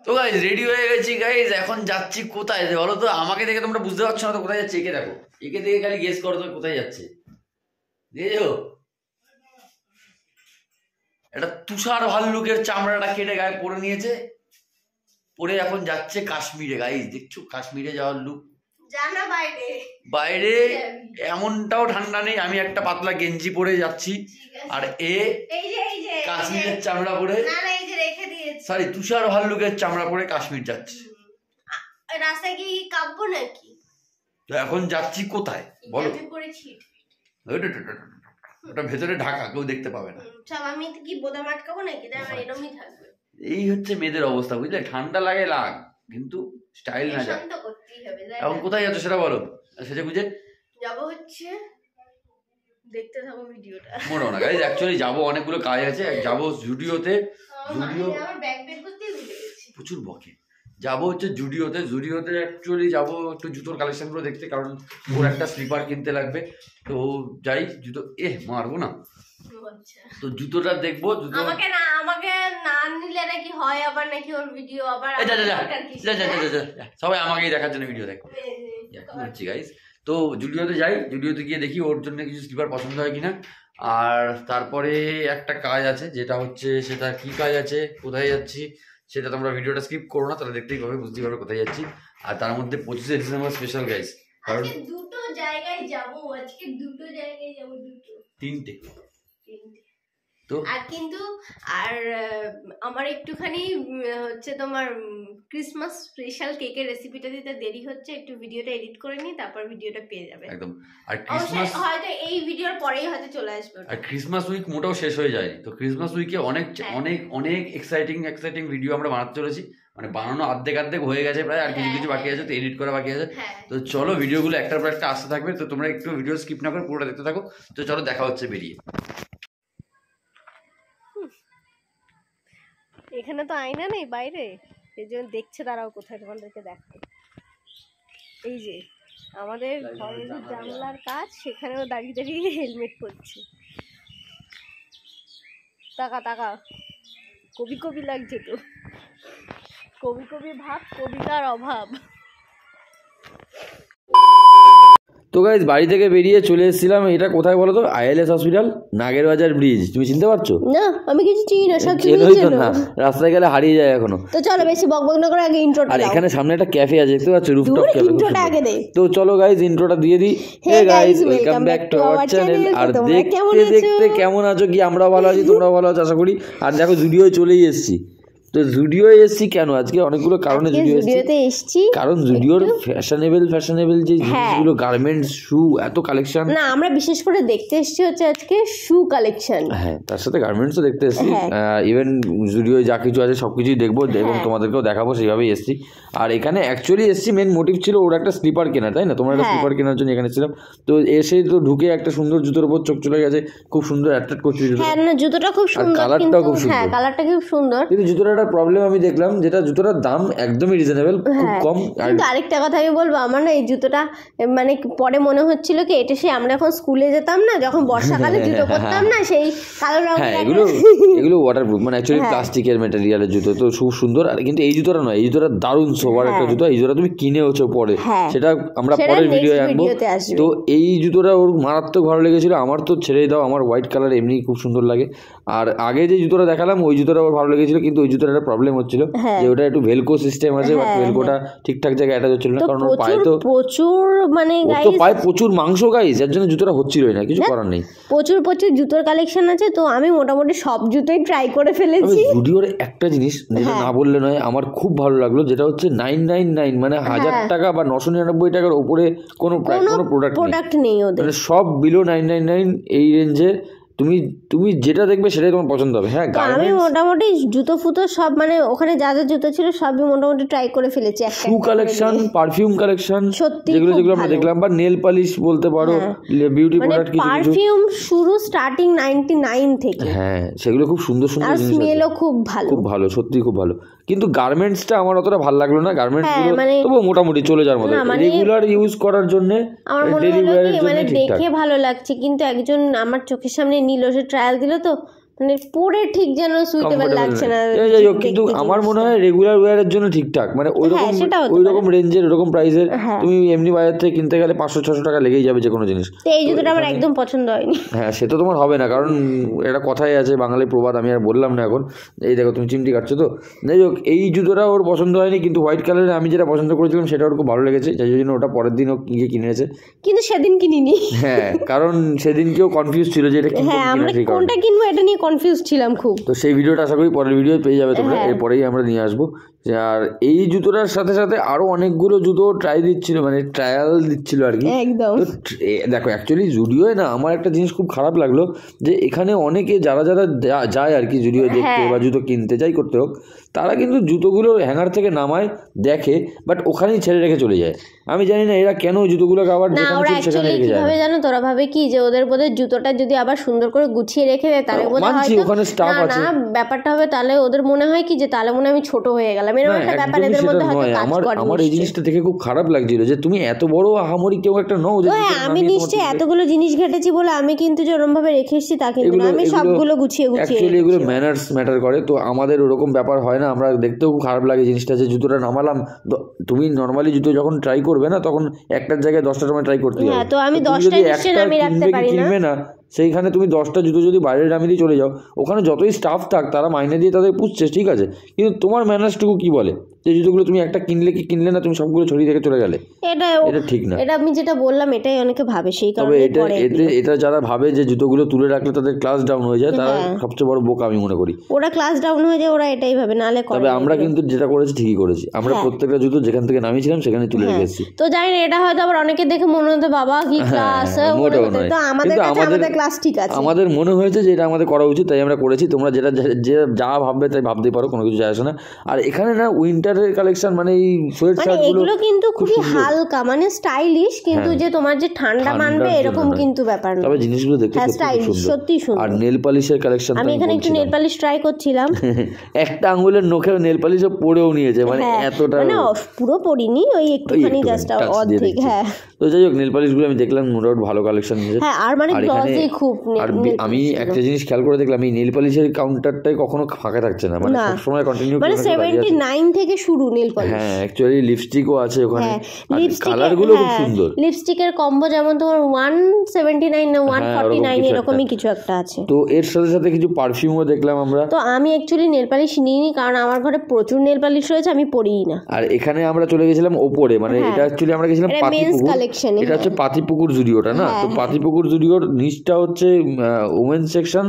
তো guys ready হয়ে গেছি গাইজ, এখন যাচ্ছি কোথায় বলো তো? আমাকে দেখে তোমরা বুঝতে পারছো না তো কোথায় যাচ্ছে? একে দেখো, একে দেখে খালি গেস করো তো কোথায় যাচ্ছে। দেখো একটা তুষার ভাল্লুকের চামড়াটা কেটে গায়ে পরে নিয়েছে, পরে এখন যাচ্ছে কাশ্মীরে। গাইজ দেখছো কাশ্মীরে যাওয়ার লুক। বাইরে এমনটাও ঠান্ডা নেই, আমি একটা পাতলা গেঞ্জি পরে যাচ্ছি আর এ কাশ্মীরের চামড়া পরে, সরি তুষার ভাল্লুকের চামড়া পরে কাশ্মীর যাচ্ছে। রাস্তায় কি কাঁপবো নাকি? তো এখন যাচ্ছি কোথায় বলো? ওটা ভেতরে ঢাকা, কেউ দেখতে পাবে না। আমি কি বোদাম আটকাবো নাকি? এরকমই থাকবে। এই হচ্ছে মেয়েদের অবস্থা, বুঝলে? ঠান্ডা লাগে লাগ, কিন্তু স্টাইল না যায়। এখন কোথায় যাচ্ছ সেটা বলো। সেটা বুঝে যাবো হচ্ছে, দেখতে থাকো ভিডিওটা। মনে না গাইজ, অ্যাকচুয়ালি যাবো, অনেকগুলো কাজ আছে। যাবো জুডিওতে, জুডিও প্রচুর বকে। যাবো হচ্ছে জুডিওতে, জুডিওতে অ্যাকচুয়ালি যাবো একটু জুতোর কালেকশনগুলো দেখতে, কারণ ওর একটা স্লিপার কিনতে লাগবে। তো যাই জুতো, মারবো না তো জুতোটা দেখবো। জুতো আমাকে না নিলে নাকি হয়, আবার নাকি ওর ভিডিও আবার সবাই আমাকেই দেখার জন্য ভিডিও দেখো হচ্ছে গাইজ। তো জুডিওতে যাই, জুডিওতে গিয়ে দেখি ওর জন্য কিছু স্লিপার পছন্দ হয় কিনা। আর তারপরে একটা কাজ আছে, যেটা হচ্ছে সেটা কি কাজ আছে, কোথায় যাচ্ছি সেটা তোমরা ভিডিওটা স্কিপ করো না, তাহলে দেখতেই পাবে, বুঝতেই পারবে কোথায় যাচ্ছি। আর তার মধ্যে 25শে ডিসেম্বর স্পেশাল গাইজ, কারণ দুটো জায়গায় যাবো আজকে, দুটো জায়গায় যাবো, তিনটে। তো আর কিন্তু আমার একটুখানি হচ্ছে তোমার ক্রিসমাস স্পেশাল কেকের রেসিপিটা দিতে দেরি হচ্ছে, একটু ভিডিওটা এডিট করে নিই, তারপর ভিডিওটা পেয়ে যাবে একদম। আর ক্রিসমাস হয়তো এই ভিডিওর পরেই হয়তো চলে আসবে। আর ক্রিসমাস উইক মোটেও শেষ হয়ে যায়নি, তো ক্রিসমাস উইকে অনেক অনেক অনেক এক্সাইটিং ভিডিও আমরা বানাতে চলেছি। মানে বানানো অর্ধেক হয়ে গেছে প্রায়, আর কিছু কিছু বাকি আছে, তো এডিট করা বাকি আছে। তো চলো ভিডিওগুলো একটার পর একটা আসতে থাকবে, তো তোমরা একটু ভিডিও স্কিপ না করে পুরোটা দেখতে থাকো। তো চলো দেখা হচ্ছে বেরিয়ে। এখানে তো আয়না নেই বাইরে, এই জন্য দেখছে তারাও কোথায়, তোমাদেরকে দেখো। এই যে আমাদের ঘরের জানলার কাজ, সেখানেও দাঁড়িয়ে হেলমেট পরছে। টাকা কবি লাগছে তো, কবি ভাব, কবিতার অভাব। তো গাইজ বাড়ি থেকে বেরিয়ে চলে এসেছিলাম, এটা কোথায় বলো তো? ILS hospital, Nagerbazar bridge. তুমি চিনতে পারছো? না আমি কিছু চিনি না, সব তুমি চেনো না, রাস্তায় গেলে হারিয়ে যায় এখনো। তো চলো বেশি বকবক না করে আগে ইন্ট্রোটা দাও। আর এখানে সামনে একটা ক্যাফে আছে, দেখতে পাচ্ছ? Rooftop cafe. ইন্ট্রোটা আগে দে। তো চলো গাইজ ইন্ট্রোটা দিয়ে দিই। Hey guys, welcome back to our channel. আর দেখতে কেমন আছো? কি আমরা ভালো আছি, তোমরা ভালো আছো আশা করি। আর দেখো জুডিও চলেই এসেছি। তো জুডিও এসেছি কেন আজকে? অনেকগুলো কারণে জুডিওতে এসেছি। কারণ জুডিওর ফ্যাশনেবল যে জিনিসগুলো, গার্মেন্টস, শু, এত কালেকশন। না আমরা বিশেষ করে দেখতে এসেছি হচ্ছে আজকে শু কালেকশন। হ্যাঁ, তার সাথে গার্মেন্টসও দেখতে এসেছি। ইভেন জুডিও যা কিছু আছে সবকিছুই দেখবো এবং তোমাদেরকেও দেখাবো, সেইভাবেই এসেছি। আর এখানে অ্যাকচুয়ালি এসেছি, মেন মোটিভ ছিল ওর একটা স্লিপার কেনা, তাই না? তোমার একটা স্লিপার কেনার জন্য এখানে ছিলাম। তো এসে তো ঢুকে একটা সুন্দর জুতোর উপর চোখ চলে গেছে, খুব সুন্দর অ্যাট্রাক্ট করছে জুতো। হ্যাঁ না, জুতোটা খুব সুন্দর, কালারটাও খুব সুন্দর। হ্যাঁ কালারটা খুব সুন্দর, কিন্তু জুতোটার একটা প্রবলেম আমি দেখলাম, যেটা জুতোটার দাম একদমই রিজনেবল, খুব কম। কিন্তু আরেকটা কথা আমি বলবো, আমার না এই জুতোটা মানে পরে মনে হচ্ছিল কি, এটা সেই আমরা এখন স্কুলে যেতাম না, যখন বর্ষাকালে জুতো পরতাম না, সেই কালো রঙের। হ্যাঁ, এগুলো ওয়াটারপ্রুফ, মানে অ্যাকচুয়ালি প্লাস্টিকের ম্যাটেরিয়ালের জুতো, তো খুব সুন্দর। আর কিন্তু এই জুতোটা নয়, এই জুতোটা দারুণ সোবার একটা জুতো। এই জুতোটা তুমি কিনেওছো পরে, সেটা আমরা পরের ভিডিওতে আনবো। তো এই জুতোটা ওর মারাত্মক ভালো লেগেছিল, আমার তো ছেড়েই দাও, আমার হোয়াইট কালার এমনি খুব সুন্দর লাগে। আর আগে যে জুতোটা দেখালাম ওই জুতোটা ওর ভালো লেগেছিল, কিন্তু ওই জুতোটা একটা প্রবলেম হচ্ছিল যে ওটা একটু ভেলকো সিস্টেম আছে, বাট ভেলকোটা ঠিকঠাক জায়গায় অ্যাটাচ হচ্ছিল না, কারণ পায়ে তো প্রচুর মানে গাইস, পায়ে প্রচুর মাংস গাইস, এর জন্য জুতোটা হচ্ছিলই না, কিছু করার নেই। প্রচুর জুতোর কালেকশন আছে, তো আমি মোটামুটি সব জুতোই ট্রাই করে ফেলেছি। জুডিওর একটা জিনিস যেটা না বললে নয়, আমার খুব ভালো লাগলো, যেটা হচ্ছে 999, মানে 1000 টাকা বা 999 টাকার উপরে কোনো প্রোডাক্ট নেই ওদের, মানে সব বিলো 999 এই রেঞ্জের। তুমি যেটা দেখবে সেটাই তোমার পছন্দ হবে। হ্যাঁ, আমি মোটামুটি জুতো ফুতো সব, মানে ওখানে যা যা জুতো ছিল সবই মোটামুটি ট্রাই করে ফেলেছি। শু কালেকশন, পারফিউম কালেকশন, যেগুলো আমরা দেখলাম, বা নেল পলিশ বলতে পারো, বিউটি প্রোডাক্ট, কিছু পারফিউম শুরু স্টার্টিং 99 থেকে। হ্যাঁ, সেগুলো খুব সুন্দর সুন্দর জিনিস, স্মেলও খুব ভালো, সত্যি খুব ভালো। কিন্তু গার্মেন্টসটা আমার অতটা ভালো লাগলো না। গার্মেন্টস গুলো তবু মোটামুটি চলে যাওয়ার মতো, রেগুলার ইউজ করার জন্য, ডেলি ওয়্যারের জন্য দেখে ভালো লাগছে। কিন্তু একজন আমার চোখের সামনে নিল, সে ট্রায়াল দিল, তো মানে পরে ঠিক যেন সুইটেবল লাগছে না। কিন্তু আমার মনে হয় রেগুলার ওয়্যারের জন্য ঠিকঠাক, মানে ওই রকম রেঞ্জের ওরকম প্রাইসের তুমি এমনি বাজার থেকে কিনতে গেলে 500-600 টাকা লেগেই যাবে যে কোনো জিনিস। এই জুতোটা আমার একদম পছন্দ হয়নি। হ্যাঁ, সে তো তোমার হবে না, কারণ একটা কথাই আছে বাঙালি প্রবাদ, আমি আর বললাম না এখন। এই দেখো তুমি চিমটি কাটছো তো, যাই হোক এই জুতোটা ওর পছন্দ হয়নি, কিন্তু হোয়াইট কালারের আমি যেটা পছন্দ করেছিলাম সেটা ওর খুব ভালো লেগেছে, যাই জন্য ওটা পরের দিন ও গিয়ে কিনেছে। কিন্তু সেদিন কিনিনি। হ্যাঁ, কারণ সেদিন কেউ কনফিউজ ছিল যে এটা কোনটা কিনবো এটা নিয়ে কনফিউজ ছিলাম খুব। তো সেই ভিডিওটা আশা করি পরের ভিডিও পেয়ে যাবে তোমরা, এরপরেই আমরা নিয়ে আসবো। আর এই জুতোটার সাথে সাথে আরো অনেকগুলো জুতো ট্রায়াল দিচ্ছিল আর কি। দেখো অ্যাকচুয়ালি জুডিওয়ে না, আমার একটা জিনিস খুব খারাপ লাগলো যে এখানে অনেকে যারা যায় আর কি জুডিও দেখতে বা জুতো কিনতে যাই করতে হোক, তারা কিন্তু জুতোগুলো হ্যাঙ্গার থেকে নামায় দেখে, বাট ওখানেই ছেড়ে রেখে চলে যায়। আমি জানি না এরা কেন জুতোগুলোকে আবার সেখানে রেখে যায়। জানো তোরা ভাবে কি যে ওদের বোধহয় জুতোটা যদি আবার সুন্দর করে গুছিয়ে রেখে দেয় তাহলে বোধহয় ওখানে স্টাফ আছে, না ব্যাপারটা হবে তাহলে ওদের মনে হয় কি যে তাহলে মনে আমি ছোট হয়ে গেলাম, এরকম একটা ব্যাপার এদের মধ্যে হয়তো কাজ করে। আমার এই জিনিসটা দেখে খুব খারাপ লাগছিল যে তুমি এত বড় আহামরি কেউ একটা নও। আমি নিশ্চয়ই এতগুলো জিনিস ঘেটেছি বলে আমি কিন্তু যে ওরকম ভাবে রেখে এসেছি তা কিন্তু আমি সবগুলো গুছিয়ে অ্যাকচুয়ালি এগুলো ম্যানার্স ম্যাটার করে। তো আমাদের ওরকম ব্যাপার হয় না, আমরা দেখতেও খুব খারাপ লাগে জিনিসটা যে জুতোটা নামালাম। তুমি নর্মালি জুতো যখন ট্রাই করবে না তখন একটার জায়গায় 10টা সময় ট্রাই করতে হবে। তো আমি 10টা আমি রাখতে পারি না, সেইখানে তুমি 10টা জুতো যদি বাইরের দামে দিয়ে চলে যাও, ওখানে যতই স্টাফ থাক তারা মাইনে দিয়ে তাদের পুষছে, ঠিক আছে, কিন্তু তোমার ম্যানার্সটুকু কি বলে যে জুতোগুলো তুমি একটা কিনলে কি কিনলে না, তুমি সবগুলো ছড়িয়ে রেখে চলে গেলে, এটা ঠিক না। এটা আমি যেটা বললাম এটাই অনেকে ভাবে, সেই কারণে এটা যারা ভাবে যে জুতোগুলো তুলে রাখলে তাদের ক্লাস ডাউন হয়ে যায়, তারা সবচেয়ে বড় বোকা আমি মনে করি। ওরা ক্লাস ডাউন হয়ে যায়, ওরা এটাই ভাবে, নালে করে। তবে আমরা কিন্তু যেটা করেছি ঠিকই করেছি, আমরা প্রত্যেকটা জুতো যেখান থেকে নামিয়েছিলাম সেখানে তুলে রেখেছি। তো জানি না এটা হয়তো আবার অনেকে দেখে মনে হতো বাবা কি ক্লাস, তো আমাদের কাছে আমাদের ক্লাস ঠিক আছে, আমাদের মনে হয়েছে যে এটা আমাদের করা উচিত, তাই আমরা করেছি। তোমরা যেটা যা ভাববে তাই ভাবতেই পারো, কোনো কিছু যায় আসে না। আর এখানে না উইন্টারের কালেকশন, মানে এই সোয়েট শার্টগুলো কিন্তু খুবই হালকা, মানে স্টাইলিশ, কিন্তু যে তোমার যে ঠান্ডা মানবে এরকম কিন্তু ব্যাপার না। তবে জিনিসগুলো দেখতে সত্যি সুন্দর। আর নেল পলিশের কালেকশন, আমি এখানে একটু নেল পলিশ ট্রাই করছিলাম। একটা আঙ্গুলের নখে নেল পলিশও পড়েও নিয়েছে, মানে এতটা, মানে পুরো পড়িনি, ওই একটুখানি জাস্ট অর্ধেক। হ্যাঁ, তো যাই হোক নেল পলিশগুলো আমি দেখলাম মোটামুটি ভালো কালেকশন নিয়েছে। হ্যাঁ, আর মানে গ্লসি খুব। আর আমি একটা জিনিস খেয়াল করে দেখলাম, এই নেল পলিশের কাউন্টারটাই কখনো ফাঁকা থাকছে না, মানে সবসময় কন্টিনিউ, মানে 79 থেকে শুরু নেল পলিশ। হ্যাঁ, অ্যাকচুয়ালি লিপস্টিকও আছে ওখানে, কালারগুলো খুব সুন্দর। লিপস্টিকের কম্বো যেমন তোমার 179 না 149 এরকমই কিছু একটা আছে। তো এর সাথে সাথে কিছু পারফিউমও দেখলাম আমরা। তো আমি অ্যাকচুয়ালি নেল পলিশ নিইনি, কারণ আমার ঘরে প্রচুর নেল পলিশ রয়েছে, আমি পরিই না। আর এখানে আমরা চলে গেছিলাম ওপরে, মানে এটা অ্যাকচুয়ালি আমরা গেছিলাম পাতিপুকুর, এটা হচ্ছে পাতিপুকুর জুডিওটা না। তো পাতিপুকুর জুডিওর নিচটা হচ্ছে ওমেন সেকশন,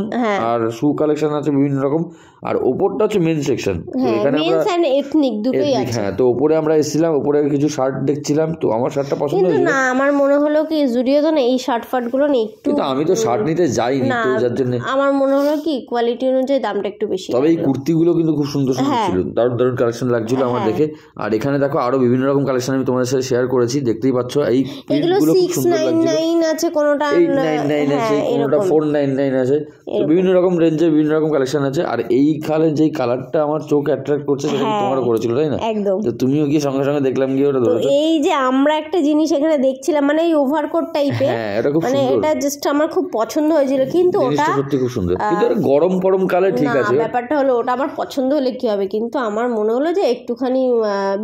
আর শু কালেকশন আছে বিভিন্ন রকম, আর ওপরটা হচ্ছে মেন সেকশন। তো এখানে আমরা এথনিক দুটোই আছে। হ্যাঁ, তো ওপরে আমরা এসেছিলাম, ওপরে কিছু শার্ট দেখছিলাম, তো আমার শার্টটা পছন্দ হয়েছিল। না, আমার মনে হলো কি জুডিও তো না এই শার্ট ফার্ট গুলো না একটু, কিন্তু আমি তো শার্ট নিতে যাইনি, তো যার জন্য আমার মনে হলো কি কোয়ালিটি অনুযায়ী দামটা একটু বেশি। তবে এই কুর্তিগুলো কিন্তু খুব সুন্দর সুন্দর ছিল, দারুণ দারুণ কালেকশন লাগছিল আমার দেখে। আর এখানে দেখো আরো বিভিন্ন রকম কালেকশন আমি তোমাদের সাথে শেয়ার করেছি, দেখতেই পাচ্ছ। এই প্রিন্টগুলো খুব সুন্দর লাগছিল, 699 আছে, কোনটা 899 আছে, কোনটা 499 আছে, তো বিভিন্ন রকম রেঞ্জের বিভিন্ন রকম কালেকশন আছে। আর এই কালার যেই কালারটা আমার চোখ অ্যাট্রাক্ট করছে সেটা তোমারও করেছিল, তাই না? একদম। তো তুমিও কি সঙ্গে সঙ্গে দেখলাম গিয়ে ওটা ধরেছো? এই যে আমরা একটা জিনিস এখানে দেখছিলাম, মানে এই ওভারকোট টাইপের, মানে এটা জাস্ট আমার খুব পছন্দ হয়েছিল, কিন্তু ওটা সত্যি খুব সুন্দর, কিন্তু গরম গরম কালার, ঠিক আছে, ব্যাপারটা হলো ওটা আমার পছন্দ হলে কি হবে, কিন্তু আমার মনে হলো যে একটুখানি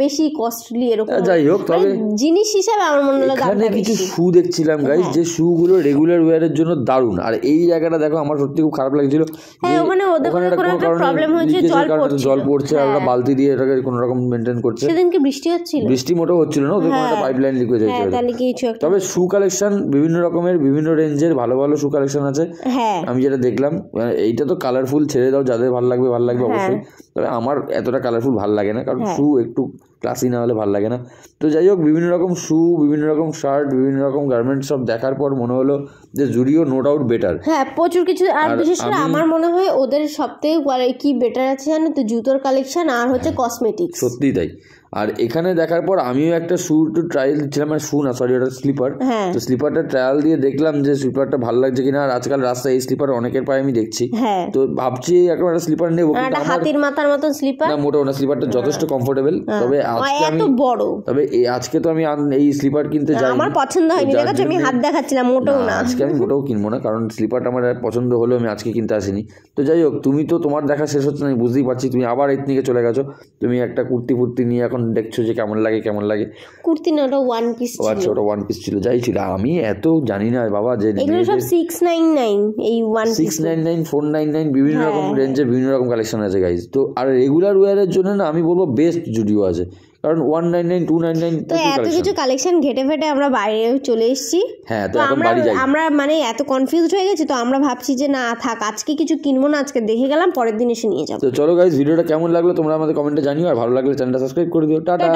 বেশি কস্টলি এরকম। যাই হোক, তবে জিনিস হিসাবে আমার মনে হলো এখানে কিছু শু দেখছিলাম গাইস, যে শু গুলো রেগুলার ওয়্যারের জন্য দারুণ। আর এই জায়গাটা দেখো আমার সত্যি খুব খারাপ লাগছিল, ওখানে কোনো একটা প্রবলেম হচ্ছে, জল পড়ছে, আর ওরা বালতি দিয়ে এটাকে কোনো রকম মেইনটেইন করছে। সেদিন কি বৃষ্টি হচ্ছিল? বৃষ্টি মোটেও হচ্ছিল না, ওদের কোনো একটা পাইপলাইন লিক হয়ে যাচ্ছে। তবে শু কালেকশন বিভিন্ন রকমের, বিভিন্ন রেঞ্জের ভালো ভালো শু কালেকশন আছে। আমি যেটা দেখলাম, এইটা তো কালারফুল ছেড়ে দাও, যাদের ভালো লাগবে অবশ্যই। তবে আমার এতটা কালারফুল ভালো লাগে না, কারণ শু একটু ক্লাসি না হলে ভালো লাগে না। তো যাই হোক, বিভিন্ন রকম শু, বিভিন্ন রকম শার্ট, বিভিন্ন রকম গার্মেন্টস সব দেখার পর মনে হলো যে জুডিও নো ডাউট বেটার। হ্যাঁ, প্রচুর কিছু। আর বিশেষ করে আমার মনে হয় ওদের সবথেকে কি বেটার আছে জানো তো, জুতোর কালেকশন আর হচ্ছে কসমেটিক্স। সত্যি তাই। আর এখানে দেখার পর আমিও একটা শু ট্রায়াল দিচ্ছিলাম, মানে শু না সরি ওটা স্লিপার। তো স্লিপারটা ট্রায়াল দিয়ে দেখলাম যে স্লিপারটা ভালো লাগছে কিনা। আর আজকাল রাস্তায় এই স্লিপার অনেকের পায়ে আমি দেখছি, তো ভাবছি এখন একটা স্লিপার নেবো। হাতির মাথার মতন স্লিপার না, মোটেও না, স্লিপারটা যথেষ্ট কমফোর্টেবল। তবে আজকে আমি আজকে তো আমি এই স্লিপার কিনতে যাই, আমার পছন্দ হয়নি, দেখো আমি হাত দেখাচ্ছিলাম, মোটেও না আজকে আমি মোটেও কিনবো না, কারণ স্লিপারটা আমার পছন্দ হলেও আমি আজকে কিনতে আসিনি। তো যাই হোক, তুমি তো তোমার দেখা শেষ হচ্ছে না, আমি বুঝতেই পারছি, তুমি আবার এথনিকে চলে গেছো। তুমি একটা কুর্তি ফুর্তি নিয়ে এখন দেখছো যে কেমন লাগে কুর্তি না, ওটা ওয়ান পিস ছিল। আচ্ছা, ওটা ওয়ান পিস ছিল, যাই ছিল। আমি এত জানি না বাবা যে এগুলো সব 699, এই ওয়ান 699 499 বিভিন্ন রকম রেঞ্জে বিভিন্ন রকম কালেকশন আছে গাইজ। তো আর রেগুলার ওয়্যারের জন্য না আমি বলবো বেস্ট জুডিও আছে, কারণ 199 299 তো এত কিছু কালেকশন ঘেটে ফেটে আমরা বাইরেও চলে এসেছি। হ্যাঁ, তো এখন বাড়ি যাই। আমরা মানে এত কনফিউজড হয়ে গেছি, তো আমরা ভাবছি যে না থাক, আজকে কিছু কিনবো না, আজকে দেখে গেলাম, পরের দিন এসে নিয়ে যাবো। তো চলো গাইজ, ভিডিওটা কেমন লাগলো তোমরা আমাদের কমেন্টে জানিও, আর ভালো লাগলে চ্যানেলটা সাবস্ক্রাইব করে দিও। টাটা।